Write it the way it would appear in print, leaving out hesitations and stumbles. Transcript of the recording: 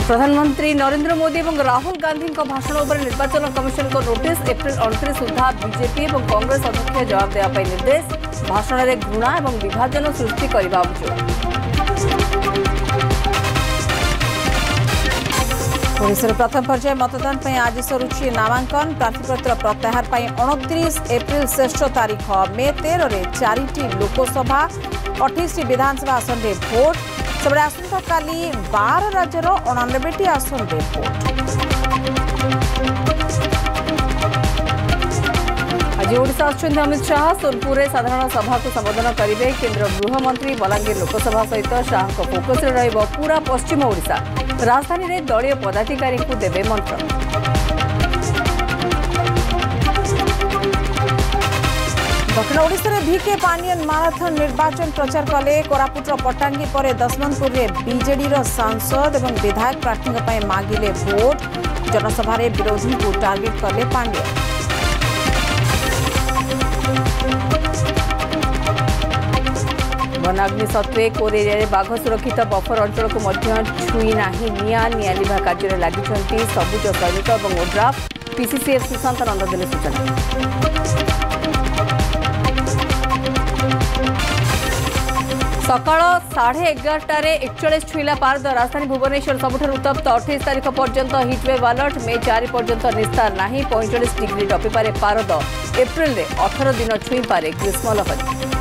प्रधानमंत्री नरेंद्र मोदी और राहुल गांधी भाषण पर निर्वाचन कमिशन को नोटिस एप्रिल 29 सुधा बीजेपी और कांग्रेस अध्यक्ष जवाब देवाई निर्देश भाषण में घृणा और विभाजन सृष्टि करने अभियोग। ओडिशार प्रथम पर्याय मतदान पर आज सरुची नामांकन प्रार्थीपत्र प्रत्याहार 29 एप्रिल श्रेष्ठ तारीख मे 13 में 4टी लोकसभा 28 विधानसभा आसन में भोट सेबड़े आसंता काली 12 राज्यर 89टी आसन में भोट। आज ओडिशा आछन्ति अमित शाह सोनपुर में साधारण सभा को संबोधन करेंगे केंद्र गृहमंत्री बलांगीर लोकसभा सहित शाह फोकस में रहिबो पूरा पश्चिम ओडिशा राजधानी में दलीय पदाधिकारी को देवे मंत्र। दक्षिण ओडिशा रे भिके पानियन माराथन निर्वाचन प्रचार कले कोरापुटर पट्टांगी पर दशमनपुर रे बीजेडी सांसद और विधायक प्रार्थी मागिले भोट जनसभा विरोधी को टार्गेट कले पांड्या। वनाग्नि सत्वे कोर एरिया बाघ सुरक्षित बफर अंचल को छुई ना निलिभा कार्य लगी सबुज सैनिक और ओड्राफ पीसीसीएफ सुशांत नंद देले सूचना। सकाळ 11:30 41 छुईला पारद राजधानी भुवनेश्वर सबुठार उत्तप्त 28 तारीख पर्यंत हिटवेव अलर्ट मे 4 पर्यंत निस्तार नहीं 45 डिग्री टपिपारे पारद एप्रिल 18 दिन छुई पारे ग्रीष्म लहरी।